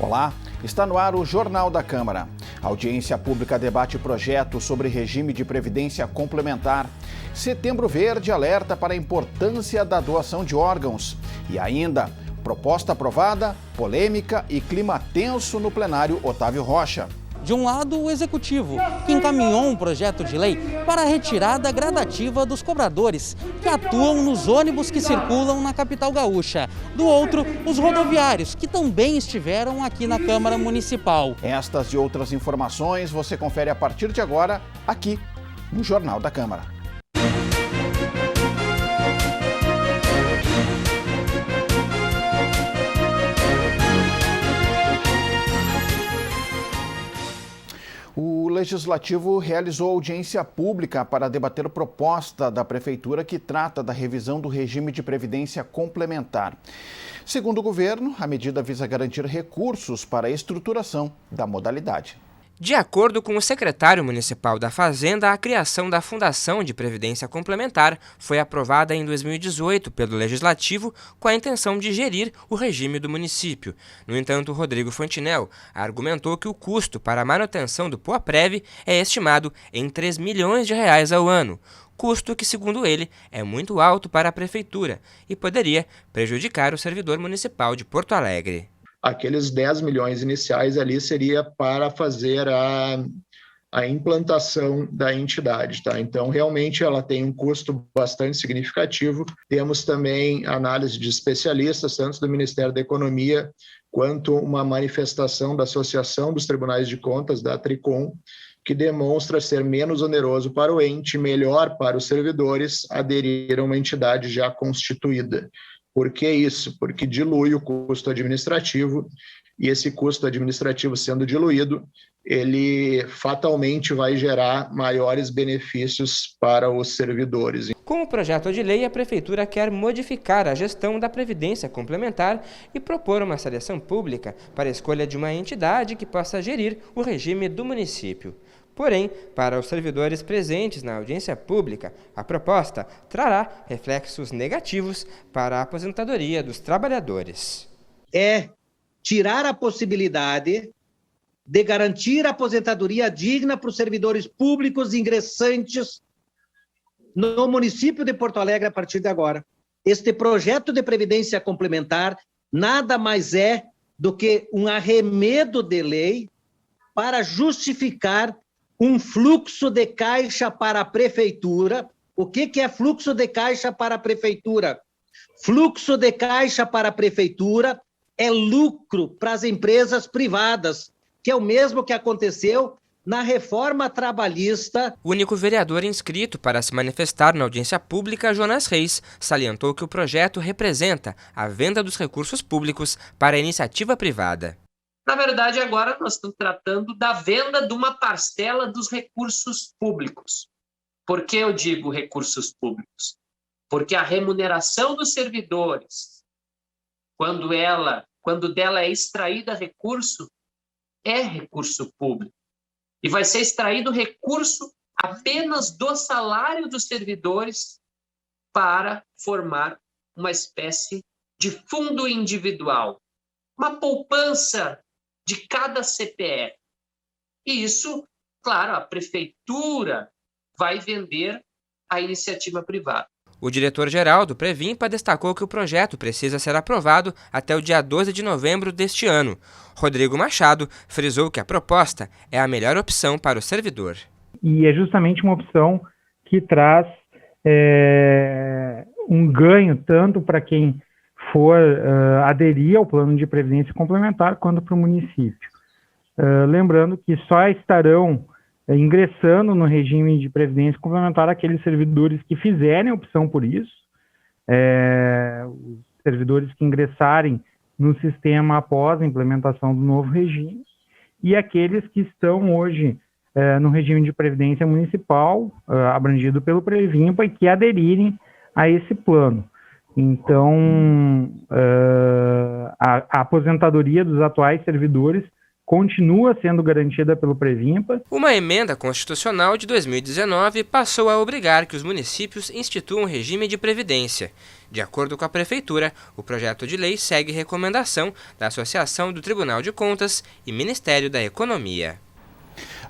Olá, está no ar o Jornal da Câmara. A audiência pública debate projeto sobre regime de previdência complementar. Setembro Verde alerta para a importância da doação de órgãos. E ainda, proposta aprovada, polêmica e clima tenso no plenário Otávio Rocha. De um lado, o Executivo, que encaminhou um projeto de lei para a retirada gradativa dos cobradores que atuam nos ônibus que circulam na capital gaúcha. Do outro, os rodoviários, que também estiveram aqui na Câmara Municipal. Estas e outras informações você confere a partir de agora, aqui no Jornal da Câmara. O Legislativo realizou audiência pública para debater proposta da Prefeitura que trata da revisão do regime de previdência complementar. Segundo o governo, a medida visa garantir recursos para a estruturação da modalidade. De acordo com o secretário municipal da Fazenda, a criação da Fundação de Previdência Complementar foi aprovada em 2018 pelo Legislativo com a intenção de gerir o regime do município. No entanto, Rodrigo Fantinel argumentou que o custo para a manutenção do POAPREV é estimado em R$3 milhões ao ano, custo que, segundo ele, é muito alto para a Prefeitura e poderia prejudicar o servidor municipal de Porto Alegre. Aqueles 10 milhões iniciais ali seria para fazer a implantação da entidade, tá? Então, realmente, ela tem um custo bastante significativo. Temos também análise de especialistas, tanto do Ministério da Economia, quanto uma manifestação da Associação dos Tribunais de Contas, da Tricom, que demonstra ser menos oneroso para o ente, melhor para os servidores aderir a uma entidade já constituída. Por que isso? Porque dilui o custo administrativo e esse custo administrativo sendo diluído, ele fatalmente vai gerar maiores benefícios para os servidores. Com o projeto de lei, a Prefeitura quer modificar a gestão da Previdência Complementar e propor uma seleção pública para a escolha de uma entidade que possa gerir o regime do município. Porém, para os servidores presentes na audiência pública, a proposta trará reflexos negativos para a aposentadoria dos trabalhadores. É tirar a possibilidade de garantir a aposentadoria digna para os servidores públicos ingressantes no município de Porto Alegre a partir de agora. Este projeto de previdência complementar nada mais é do que um arremedo de lei para justificar um fluxo de caixa para a prefeitura. O que é fluxo de caixa para a prefeitura? Fluxo de caixa para a prefeitura é lucro para as empresas privadas, que é o mesmo que aconteceu na reforma trabalhista. O único vereador inscrito para se manifestar na audiência pública, Jonas Reis, salientou que o projeto representa a venda dos recursos públicos para a iniciativa privada. Na verdade, agora nós estamos tratando da venda de uma parcela dos recursos públicos. Por que eu digo recursos públicos? Porque a remuneração dos servidores, quando dela é extraída recurso, é recurso público. E vai ser extraído recurso apenas do salário dos servidores para formar uma espécie de fundo individual, uma poupança de cada CPF. E isso, claro, a prefeitura vai vender à iniciativa privada. O diretor-geral do Previmpa destacou que o projeto precisa ser aprovado até o dia 12 de novembro deste ano. Rodrigo Machado frisou que a proposta é a melhor opção para o servidor. E é justamente uma opção que traz um ganho tanto para quem for aderir ao plano de previdência complementar quanto para o município. Lembrando que só estarão ingressando no regime de previdência complementar aqueles servidores que fizerem opção por isso, os servidores que ingressarem no sistema após a implementação do novo regime, e aqueles que estão hoje no regime de previdência municipal, abrangido pelo Previmpa, e que aderirem a esse plano. Então, a aposentadoria dos atuais servidores continua sendo garantida pelo Previmpa. Uma emenda constitucional de 2019 passou a obrigar que os municípios instituam um regime de previdência. De acordo com a Prefeitura, o projeto de lei segue recomendação da Associação do Tribunal de Contas e Ministério da Economia.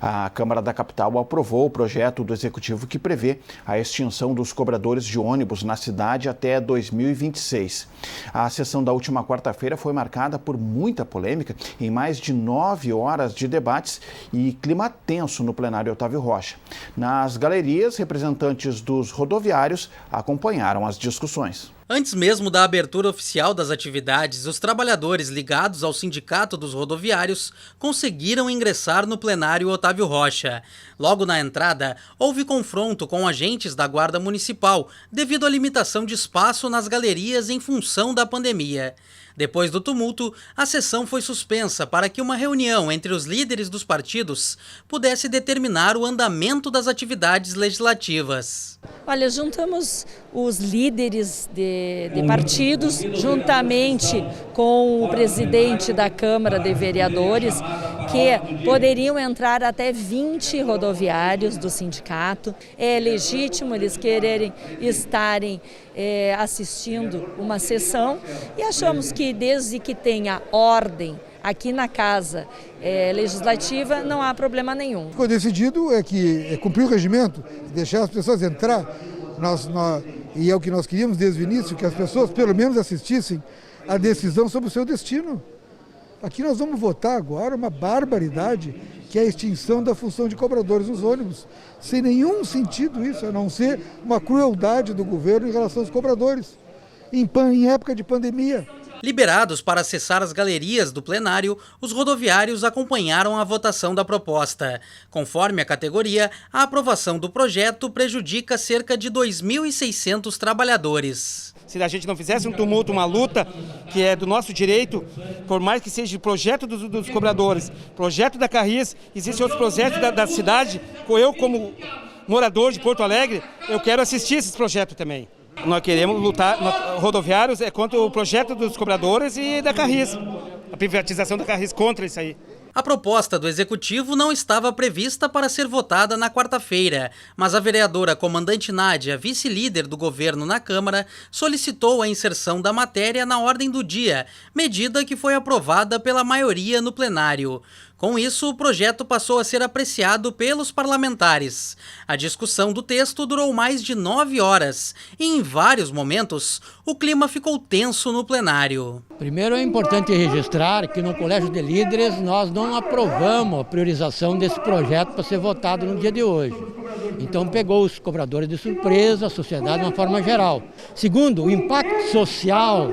A Câmara da Capital aprovou o projeto do Executivo que prevê a extinção dos cobradores de ônibus na cidade até 2026. A sessão da última quarta-feira foi marcada por muita polêmica, em mais de 9 horas de debates e clima tenso no plenário Otávio Rocha. Nas galerias, representantes dos rodoviários acompanharam as discussões. Antes mesmo da abertura oficial das atividades, os trabalhadores ligados ao Sindicato dos Rodoviários conseguiram ingressar no plenário Otávio Rocha. Logo na entrada, houve confronto com agentes da Guarda Municipal devido à limitação de espaço nas galerias em função da pandemia. Depois do tumulto, a sessão foi suspensa para que uma reunião entre os líderes dos partidos pudesse determinar o andamento das atividades legislativas. Olha, juntamos os líderes de partidos, juntamente com o presidente da Câmara de Vereadores, que poderiam entrar até 20 rodoviários do sindicato. É legítimo eles quererem estarem assistindo uma sessão e achamos que desde que tenha ordem aqui na Casa Legislativa não há problema nenhum. Ficou decidido que cumprir o regimento, deixar as pessoas entrar, e é o que nós queríamos desde o início, que as pessoas pelo menos assistissem à decisão sobre o seu destino. Aqui nós vamos votar agora uma barbaridade, que é a extinção da função de cobradores nos ônibus. Sem nenhum sentido isso, a não ser uma crueldade do governo em relação aos cobradores, em época de pandemia. Liberados para acessar as galerias do plenário, os rodoviários acompanharam a votação da proposta. Conforme a categoria, a aprovação do projeto prejudica cerca de 2.600 trabalhadores. Se a gente não fizesse um tumulto, uma luta, que é do nosso direito, por mais que seja projeto dos cobradores, projeto da Carris, existem outros projetos da cidade, eu como morador de Porto Alegre, eu quero assistir esses projetos também. Nós queremos lutar, rodoviários é contra o projeto dos cobradores e da Carris, a privatização da Carris, contra isso aí. A proposta do Executivo não estava prevista para ser votada na quarta-feira, mas a vereadora comandante Nádia, vice-líder do governo na Câmara, solicitou a inserção da matéria na ordem do dia, medida que foi aprovada pela maioria no plenário. Com isso, o projeto passou a ser apreciado pelos parlamentares. A discussão do texto durou mais de 9 horas e, em vários momentos, o clima ficou tenso no plenário. Primeiro, é importante registrar que no Colégio de Líderes nós não aprovamos a priorização desse projeto para ser votado no dia de hoje. Então, pegou os cobradores de surpresa, a sociedade de uma forma geral. Segundo, o impacto social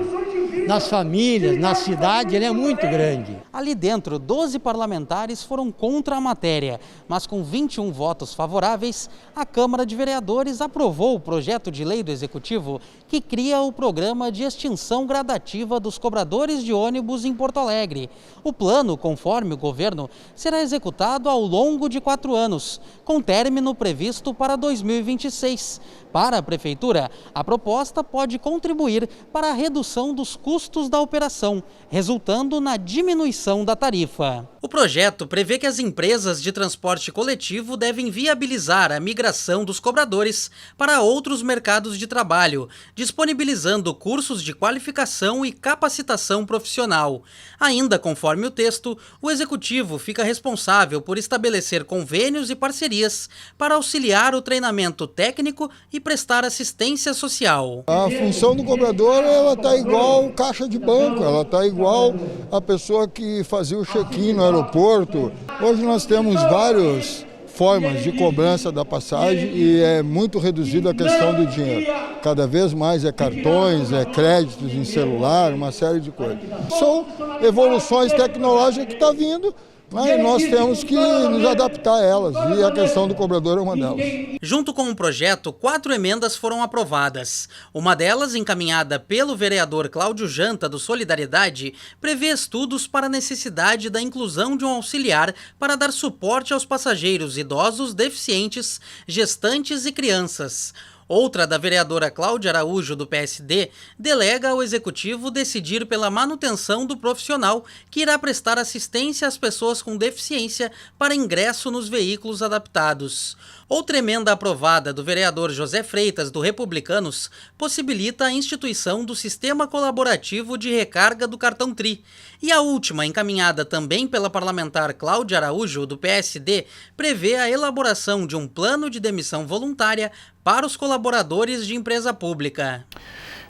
nas famílias, na cidade, ele é muito grande. Ali dentro, 12 parlamentares foram contra a matéria, mas com 21 votos favoráveis, a Câmara de Vereadores aprovou o projeto de lei do Executivo que cria o programa de extinção gradativa dos cobradores de ônibus em Porto Alegre. O plano, conforme o governo, será executado ao longo de 4 anos, com término previsto para 2026. Para a Prefeitura, a proposta pode contribuir para a redução dos custos da operação, resultando na diminuição da tarifa. O projeto prevê que as empresas de transporte coletivo devem viabilizar a migração dos cobradores para outros mercados de trabalho, disponibilizando cursos de qualificação e capacitação profissional. Ainda conforme o texto, o Executivo fica responsável por estabelecer convênios e parcerias para auxiliar o treinamento técnico e prestar assistência social. A função do cobrador, ela está igual caixa de banco, ela está igual a pessoa que fazia o check-in no aeroporto. Hoje nós temos várias formas de cobrança da passagem e é muito reduzida a questão do dinheiro. Cada vez mais é cartões, é créditos em celular, uma série de coisas. São evoluções tecnológicas que estão vindo, mas nós temos que nos adaptar a elas, e a questão do cobrador é uma delas. Junto com o projeto, 4 emendas foram aprovadas. Uma delas, encaminhada pelo vereador Cláudio Janta, do Solidariedade, prevê estudos para a necessidade da inclusão de um auxiliar para dar suporte aos passageiros idosos, deficientes, gestantes e crianças. Outra, da vereadora Cláudia Araújo, do PSD, delega ao Executivo decidir pela manutenção do profissional que irá prestar assistência às pessoas com deficiência para ingresso nos veículos adaptados. Outra emenda aprovada do vereador José Freitas, do Republicanos, possibilita a instituição do Sistema Colaborativo de Recarga do Cartão TRI. E a última, encaminhada também pela parlamentar Cláudia Araújo, do PSD, prevê a elaboração de um plano de demissão voluntária para os colaboradores de empresa pública.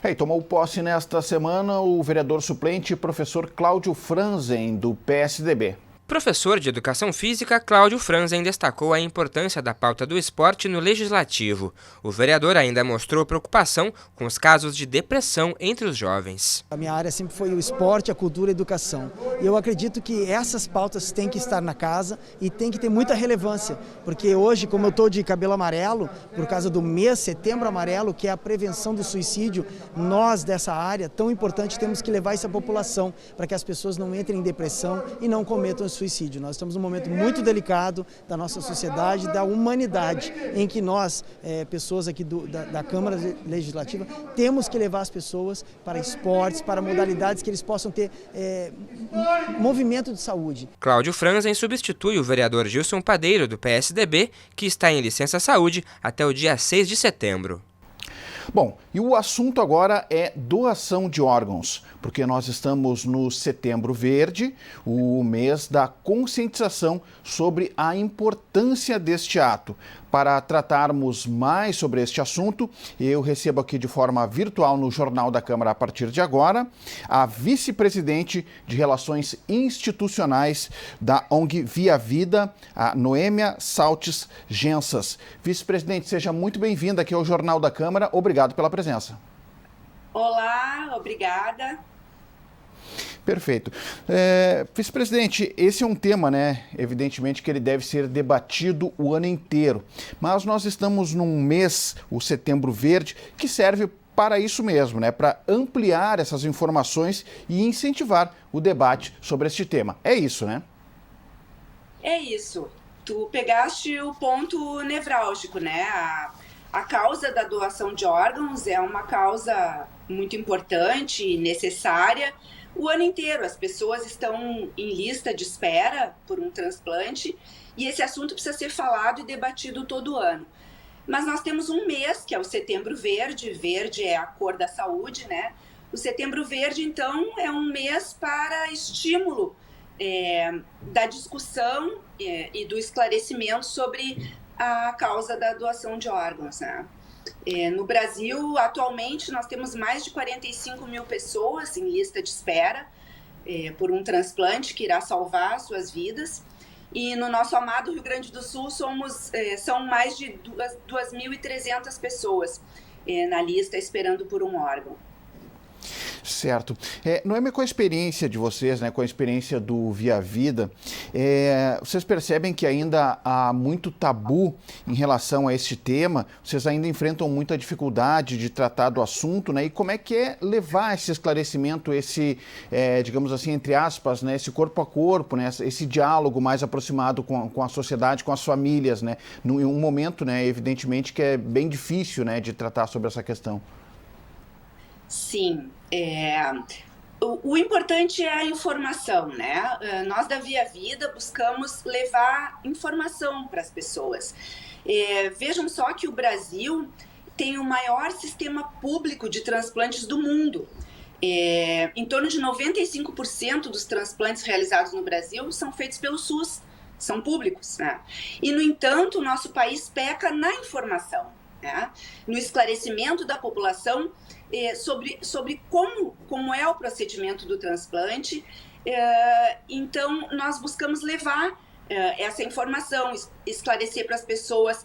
E tomou posse nesta semana o vereador suplente professor Cláudio Franzen, do PSDB. Professor de Educação Física, Cláudio Franzen destacou a importância da pauta do esporte no Legislativo. O vereador ainda mostrou preocupação com os casos de depressão entre os jovens. A minha área sempre foi o esporte, a cultura e a educação. E eu acredito que essas pautas têm que estar na casa e têm que ter muita relevância. Porque hoje, como eu estou de cabelo amarelo, por causa do mês Setembro Amarelo, que é a prevenção do suicídio, nós dessa área tão importante temos que levar isso à população para que as pessoas não entrem em depressão e não cometam suicídio. Nós estamos num momento muito delicado da nossa sociedade, da humanidade, em que nós, pessoas aqui da Câmara Legislativa, temos que levar as pessoas para esportes, para modalidades que eles possam ter movimento de saúde. Cláudio Franzen substitui o vereador Gilson Padeiro, do PSDB, que está em licença-saúde até o dia 6 de setembro. Bom, e o assunto agora é doação de órgãos, porque nós estamos no Setembro Verde, o mês da conscientização sobre a importância deste ato. Para tratarmos mais sobre este assunto, eu recebo aqui de forma virtual no Jornal da Câmara a partir de agora, a vice-presidente de Relações Institucionais da ONG Via Vida, a Noêmia Saltes Gensas. Vice-presidente, seja muito bem-vinda aqui ao Jornal da Câmara. Obrigado pela presença. Olá, obrigada. Perfeito. Vice-presidente, esse é um tema, né? Evidentemente que ele deve ser debatido o ano inteiro. Mas nós estamos num mês, o Setembro Verde, que serve para isso mesmo, né? Para ampliar essas informações e incentivar o debate sobre este tema. É isso, né? É isso. Tu pegaste o ponto nevrálgico, né? A causa da doação de órgãos é uma causa muito importante e necessária. O ano inteiro as pessoas estão em lista de espera por um transplante e esse assunto precisa ser falado e debatido todo ano. Mas nós temos um mês, que é o Setembro Verde. Verde é a cor da saúde, né? O Setembro Verde, então, é um mês para estímulo da discussão e do esclarecimento sobre a causa da doação de órgãos, né? No Brasil, atualmente, nós temos mais de 45 mil pessoas em lista de espera por um transplante que irá salvar suas vidas. E no nosso amado Rio Grande do Sul, são mais de 2.300 pessoas na lista esperando por um órgão. Certo. Noêmia, com a experiência de vocês, né, com a experiência do Via Vida, vocês percebem que ainda há muito tabu em relação a este tema? Vocês ainda enfrentam muita dificuldade de tratar do assunto, né? E como é que é levar esse esclarecimento, esse, digamos assim, entre aspas, né, esse corpo a corpo, né, esse diálogo mais aproximado com a sociedade, com as famílias, né? Em um momento, né, evidentemente, que é bem difícil, né, de tratar sobre essa questão. Sim, o importante é a informação, né? Nós da Via Vida buscamos levar informação para as pessoas. Vejam só que o Brasil tem o maior sistema público de transplantes do mundo. Em torno de 95% dos transplantes realizados no Brasil são feitos pelo SUS, são públicos, né? E, no entanto, o nosso país peca na informação, né? No esclarecimento da população sobre como é o procedimento do transplante. Então, nós buscamos levar essa informação, esclarecer para as pessoas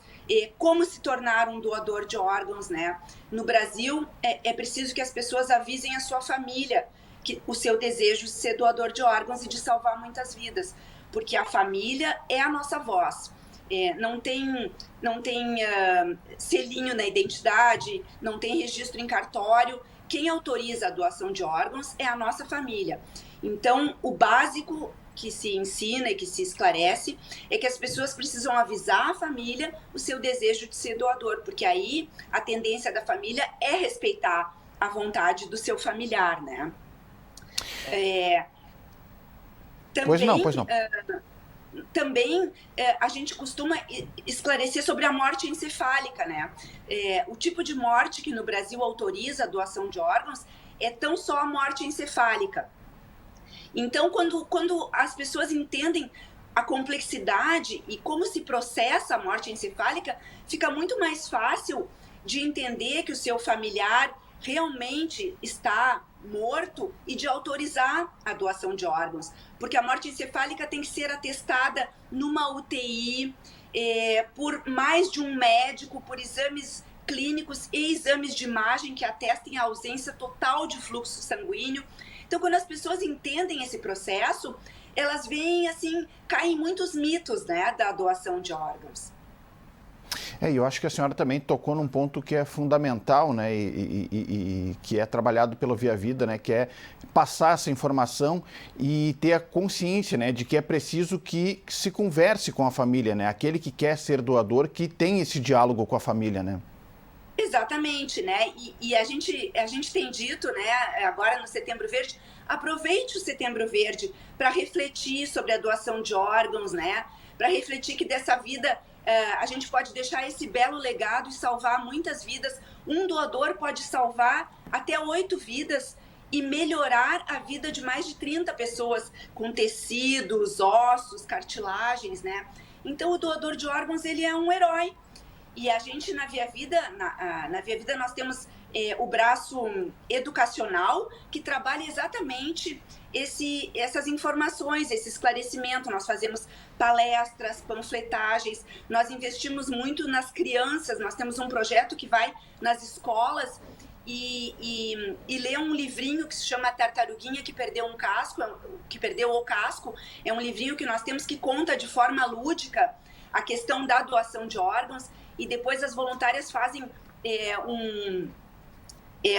como se tornar um doador de órgãos, né? No Brasil, é preciso que as pessoas avisem a sua família que o seu desejo de ser doador de órgãos e de salvar muitas vidas, porque a família é a nossa voz. Não tem selinho na identidade, não tem registro em cartório. Quem autoriza a doação de órgãos é a nossa família. Então, o básico que se ensina e que se esclarece é que as pessoas precisam avisar a família o seu desejo de ser doador, porque aí a tendência da família é respeitar a vontade do seu familiar, né? Também, Pois não. Também a gente costuma esclarecer sobre a morte encefálica, né? O tipo de morte que no Brasil autoriza a doação de órgãos é tão só a morte encefálica. Então, quando as pessoas entendem a complexidade e como se processa a morte encefálica, fica muito mais fácil de entender que o seu familiar realmente está morto e de autorizar a doação de órgãos. Porque a morte encefálica tem que ser atestada numa UTI, por mais de um médico, por exames clínicos e exames de imagem que atestem a ausência total de fluxo sanguíneo. Então, quando as pessoas entendem esse processo, elas veem, assim, caem muitos mitos, né, da doação de órgãos. E eu acho que a senhora também tocou num ponto que é fundamental, né, e que é trabalhado pelo Via Vida, né, que é passar essa informação e ter a consciência, né, de que é preciso que se converse com a família, né, aquele que quer ser doador, que tem esse diálogo com a família, né. Exatamente, né? E a gente tem dito, né, agora no Setembro Verde, aproveite o Setembro Verde para refletir sobre a doação de órgãos, né? Para refletir que dessa vida a gente pode deixar esse belo legado e salvar muitas vidas. Um doador pode salvar até 8 vidas e melhorar a vida de mais de 30 pessoas com tecidos, ossos, cartilagens, né? Então o doador de órgãos, ele é um herói. E a gente, na Via Vida, na Via Vida nós temos o braço educacional, que trabalha exatamente essas informações, esse esclarecimento. Nós fazemos palestras, panfletagens, nós investimos muito nas crianças, nós temos um projeto que vai nas escolas e lê um livrinho que se chama Tartaruguinha que perdeu o casco. É um livrinho que nós temos que conta de forma lúdica a questão da doação de órgãos. E depois as voluntárias fazem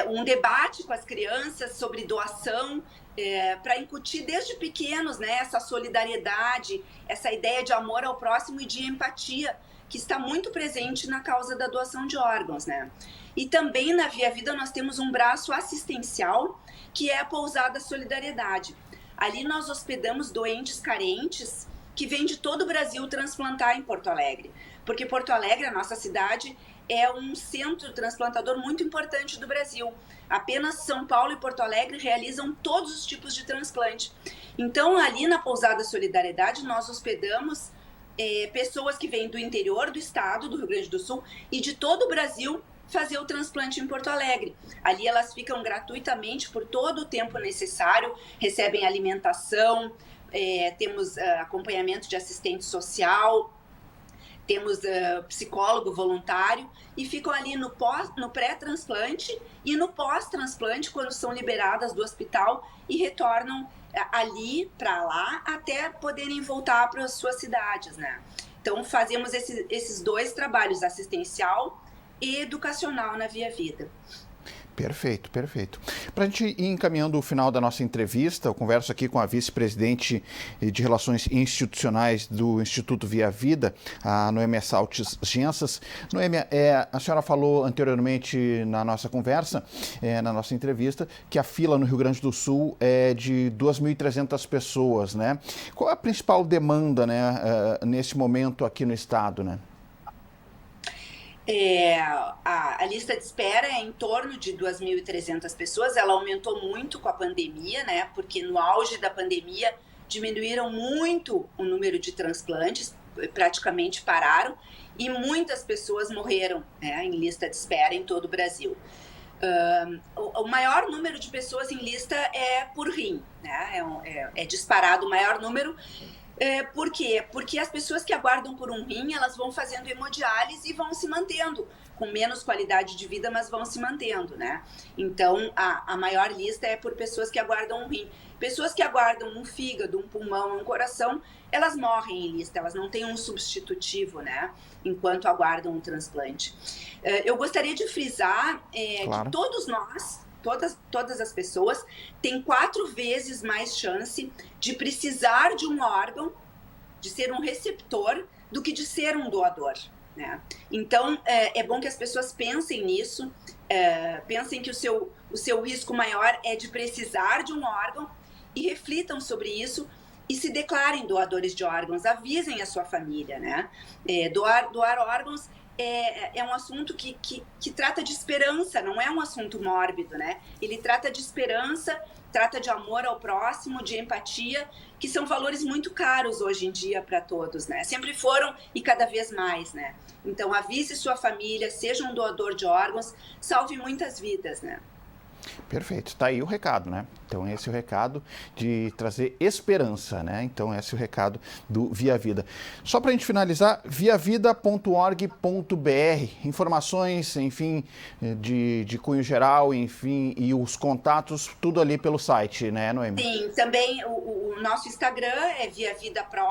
um debate com as crianças sobre doação, para incutir desde pequenos, né, essa solidariedade, essa ideia de amor ao próximo e de empatia, que está muito presente na causa da doação de órgãos, né? E também na Via Vida nós temos um braço assistencial, que é a Pousada Solidariedade. Ali nós hospedamos doentes carentes que vêm de todo o Brasil transplantar em Porto Alegre. Porque Porto Alegre, a nossa cidade, é um centro transplantador muito importante do Brasil. Apenas São Paulo e Porto Alegre realizam todos os tipos de transplante. Então, ali na Pousada Solidariedade, nós hospedamos pessoas que vêm do interior do estado, do Rio Grande do Sul, e de todo o Brasil fazer o transplante em Porto Alegre. Ali elas ficam gratuitamente por todo o tempo necessário, recebem alimentação, temos acompanhamento de assistente social, temos psicólogo voluntário, e ficam ali no pré-transplante e no pós-transplante, quando são liberadas do hospital e retornam ali para lá até poderem voltar para as suas cidades, né? Então fazemos esses dois trabalhos, assistencial e educacional, na Via Vida. Perfeito, perfeito. Para a gente ir encaminhando o final da nossa entrevista, eu converso aqui com a vice-presidente de Relações Institucionais do Instituto Via Vida, a Noêmia Saltes Gensas. Noêmia, a senhora falou anteriormente na nossa conversa, na nossa entrevista, que a fila no Rio Grande do Sul é de 2.300 pessoas, né? Qual é a principal demanda, né, nesse momento aqui no estado, né? A lista de espera é em torno de 2.300 pessoas. Ela aumentou muito com a pandemia, né? Porque no auge da pandemia diminuíram muito o número de transplantes, praticamente pararam, e muitas pessoas morreram, né, em lista de espera em todo o Brasil. O maior número de pessoas em lista é por rim, né? É disparado o maior número. Por quê? Porque as pessoas que aguardam por um rim, elas vão fazendo hemodiálise e vão se mantendo, com menos qualidade de vida, mas vão se mantendo, né? Então, a maior lista é por pessoas que aguardam um rim. Pessoas que aguardam um fígado, um pulmão, um coração, elas morrem em lista, elas não têm um substitutivo, né? Enquanto aguardam um transplante. Eu gostaria de frisar, claro, que todas as pessoas têm 4 vezes mais chance de precisar de um órgão, de ser um receptor, do que de ser um doador, né? Então, é bom que as pessoas pensem nisso, pensem que o seu risco maior é de precisar de um órgão e reflitam sobre isso e se declarem doadores de órgãos, avisem a sua família, né? Doar órgãos é um assunto que trata de esperança, não é um assunto mórbido, né? Ele trata de esperança, trata de amor ao próximo, de empatia, que são valores muito caros hoje em dia para todos, né? Sempre foram e cada vez mais, né? Então, avise sua família, seja um doador de órgãos, salve muitas vidas, né? Perfeito, está aí o recado, né? Então esse é o recado de trazer esperança, né? Então esse é o recado do Via Vida. Só para a gente finalizar, viavida.org.br, informações, enfim, de cunho geral, enfim, e os contatos, tudo ali pelo site, né, Noemi? Sim, também o nosso Instagram é Via Vida Pro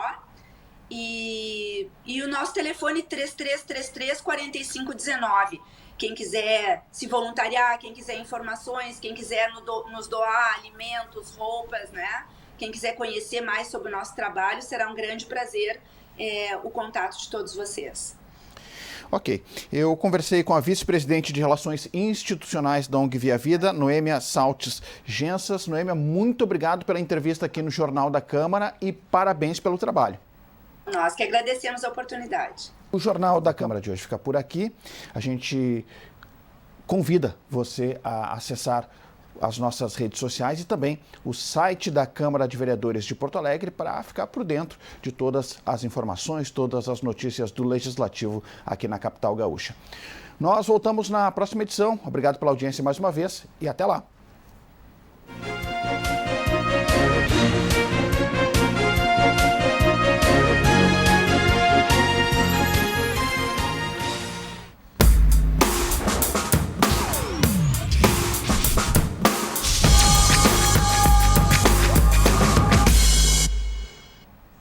e o nosso telefone 3333-4519. Quem quiser se voluntariar, quem quiser informações, quem quiser nos doar alimentos, roupas, né? Quem quiser conhecer mais sobre o nosso trabalho, será um grande prazer o contato de todos vocês. Ok. Eu conversei com a vice-presidente de Relações Institucionais da ONG Via Vida, Noêmia Saltes Gensas. Noêmia, muito obrigado pela entrevista aqui no Jornal da Câmara e parabéns pelo trabalho. Nós que agradecemos a oportunidade. O Jornal da Câmara de hoje fica por aqui. A gente convida você a acessar as nossas redes sociais e também o site da Câmara de Vereadores de Porto Alegre para ficar por dentro de todas as informações, todas as notícias do Legislativo aqui na capital gaúcha. Nós voltamos na próxima edição. Obrigado pela audiência mais uma vez e até lá.